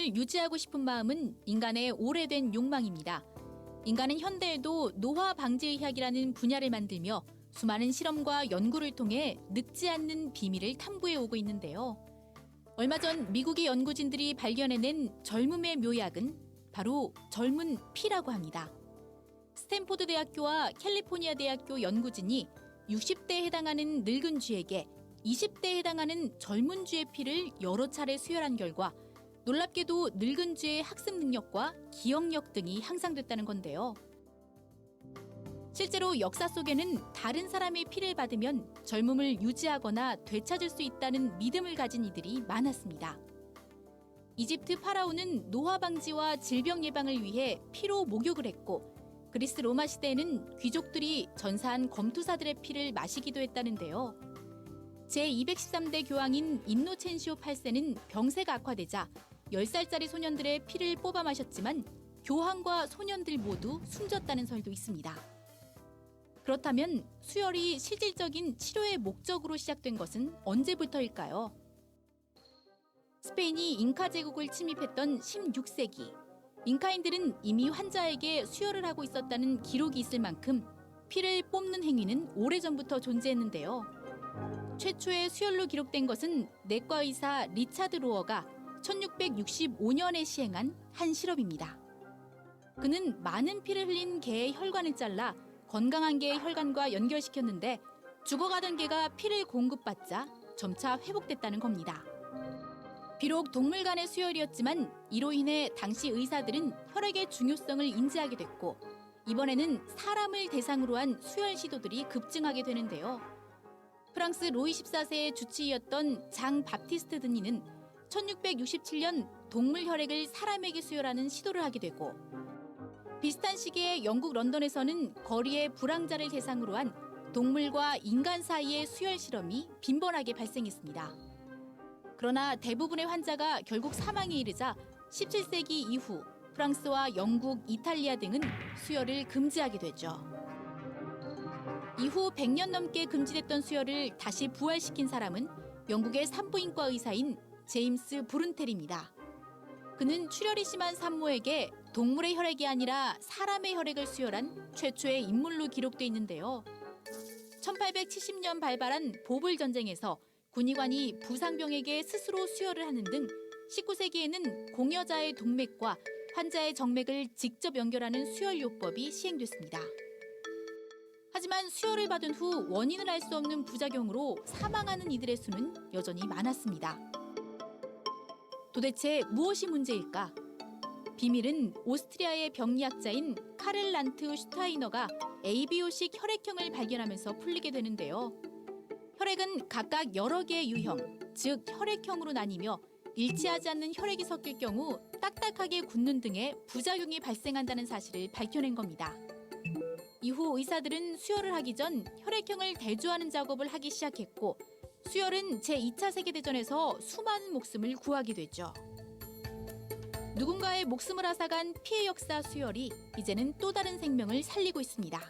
젊음을 유지하고 싶은 마음은 인간의 오래된 욕망입니다. 인간은 현대에도 노화 방지 의학이라는 분야를 만들며 수많은 실험과 연구를 통해 늙지 않는 비밀을 탐구해 오고 있는데요. 얼마 전 미국의 연구진들이 발견해낸 젊음의 묘약은 바로 젊은 피라고 합니다. 스탠포드 대학교와 캘리포니아 대학교 연구진이 60대에 해당하는 늙은 쥐에게 20대에 해당하는 젊은 쥐의 피를 여러 차례 수혈한 결과 놀랍게도 늙은 쥐의 학습 능력과 기억력 등이 향상됐다는 건데요. 실제로 역사 속에는 다른 사람의 피를 받으면 젊음을 유지하거나 되찾을 수 있다는 믿음을 가진 이들이 많았습니다. 이집트 파라오는 노화 방지와 질병 예방을 위해 피로 목욕을 했고 그리스 로마 시대에는 귀족들이 전사한 검투사들의 피를 마시기도 했다는데요. 제213대 교황인 인노첸시오 8세는 병세가 악화되자 10살짜리 소년들의 피를 뽑아 마셨지만 교황과 소년들 모두 숨졌다는 설도 있습니다. 그렇다면 수혈이 실질적인 치료의 목적으로 시작된 것은 언제부터일까요? 스페인이 잉카 제국을 침입했던 16세기. 잉카인들은 이미 환자에게 수혈을 하고 있었다는 기록이 있을 만큼 피를 뽑는 행위는 오래전부터 존재했는데요. 최초의 수혈로 기록된 것은 내과 의사 리차드 로어가 1665년에 시행한 한 실험입니다. 그는 많은 피를 흘린 개의 혈관을 잘라 건강한 개의 혈관과 연결시켰는데 죽어가던 개가 피를 공급받자 점차 회복됐다는 겁니다. 비록 동물 간의 수혈이었지만 이로 인해 당시 의사들은 혈액의 중요성을 인지하게 됐고 이번에는 사람을 대상으로 한 수혈 시도들이 급증하게 되는데요. 프랑스 로이 14세의 주치의였던 장 바티스트 드니는 1667년 동물 혈액을 사람에게 수혈하는 시도를 하게 되고 비슷한 시기에 영국 런던에서는 거리의 불황자를 대상으로 한 동물과 인간 사이의 수혈 실험이 빈번하게 발생했습니다. 그러나 대부분의 환자가 결국 사망에 이르자 17세기 이후 프랑스와 영국, 이탈리아 등은 수혈을 금지하게 되죠. 이후 100년 넘게 금지됐던 수혈을 다시 부활시킨 사람은 영국의 산부인과 의사인 제임스 브룬텔입니다. 그는 출혈이 심한 산모에게 동물의 혈액이 아니라 사람의 혈액을 수혈한 최초의 인물로 기록돼 있는데요. 1870년 발발한 보불 전쟁에서 군의관이 부상병에게 스스로 수혈을 하는 등 19세기에는 공여자의 동맥과 환자의 정맥을 직접 연결하는 수혈요법이 시행됐습니다. 하지만 수혈을 받은 후 원인을 알 수 없는 부작용으로 사망하는 이들의 수는 여전히 많았습니다. 도대체 무엇이 문제일까? 비밀은 오스트리아의 병리학자인 카를 란트 슈타이너가 ABO식 혈액형을 발견하면서 풀리게 되는데요. 혈액은 각각 여러 개의 유형, 즉 혈액형으로 나뉘며 일치하지 않는 혈액이 섞일 경우 딱딱하게 굳는 등의 부작용이 발생한다는 사실을 밝혀낸 겁니다. 이후 의사들은 수혈을 하기 전 혈액형을 대조하는 작업을 하기 시작했고 수혈은 제2차 세계대전에서 수많은 목숨을 구하기도 했죠. 누군가의 목숨을 앗아간 피해 역사 수혈이 이제는 또 다른 생명을 살리고 있습니다.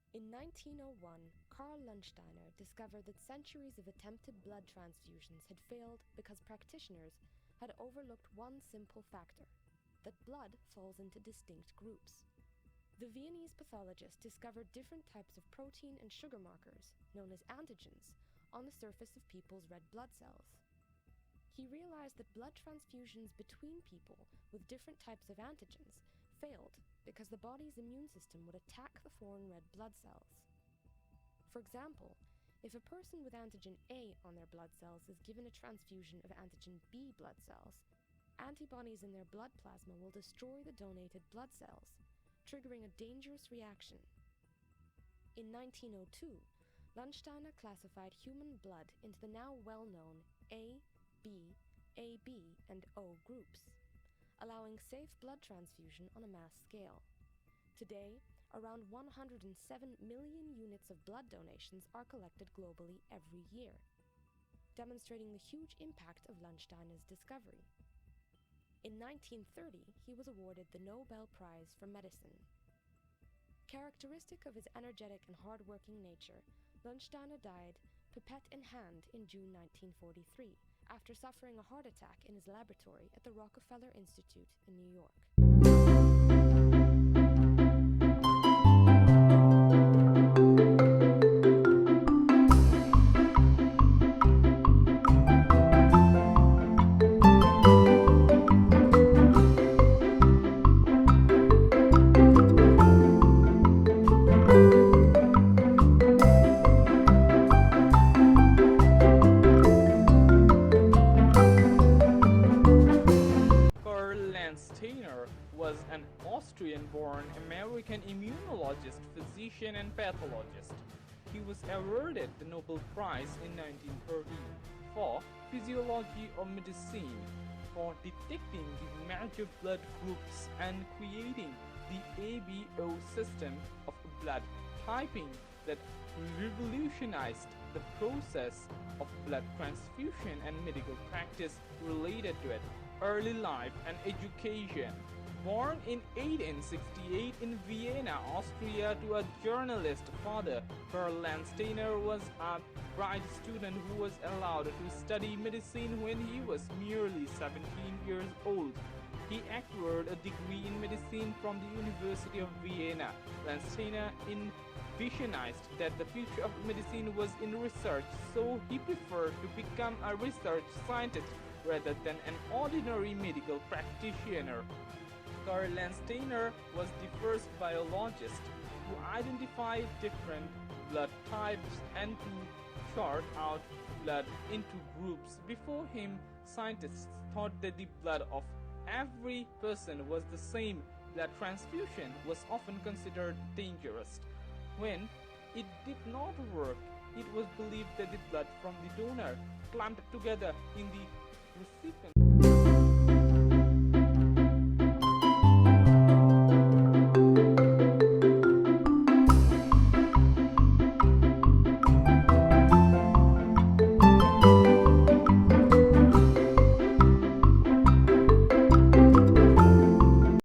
In 1901, Karl Landsteiner discovered that centuries of attempted blood transfusions had failed because practitioners had overlooked one simple factor: that blood falls into distinct groups. The Viennese pathologist discovered different types of protein and sugar markers, known as antigens, on the surface of people's red blood cells. He realized that blood transfusions between people with different types of antigens failed because the body's immune system would attack the foreign red blood cells. For example, if a person with antigen A on their blood cells is given a transfusion of antigen B blood cells, antibodies in their blood plasma will destroy the donated blood cells, triggering a dangerous reaction. In 1902, Landsteiner classified human blood into the now well-known A, B, AB, and O groups, allowing safe blood transfusion on a mass scale. Today, around 107 million units of blood donations are collected globally every year, demonstrating the huge impact of Landsteiner's discovery. In 1930, he was awarded the Nobel Prize for Medicine. Characteristic of his energetic and hard-working nature, Landsteiner died, pipette in hand, in June 1943, after suffering a heart attack in his laboratory at the Rockefeller Institute in New York. Landsteiner was an Austrian-born American immunologist, physician, and pathologist. He was awarded the Nobel Prize in 1930 for physiology of medicine for detecting the major blood groups and creating the ABO system of blood typing that revolutionized the process of blood transfusion and medical practice related to it. Early life and education. Born in 1868 in Vienna, Austria, to a journalist father, Karl Landsteiner was a bright student who was allowed to study medicine when he was merely 17 years old. He acquired a degree in medicine from the University of Vienna. Landsteiner envisioned that the future of medicine was in research, so he preferred to become a research scientist rather than an ordinary medical practitioner. Karl Landsteiner was the first biologist to identify different blood types and to chart out blood into groups. Before him, scientists thought that the blood of every person was the same. Blood transfusion was often considered dangerous. When it did not work, it was believed that the blood from the donor clumped together in the recipient.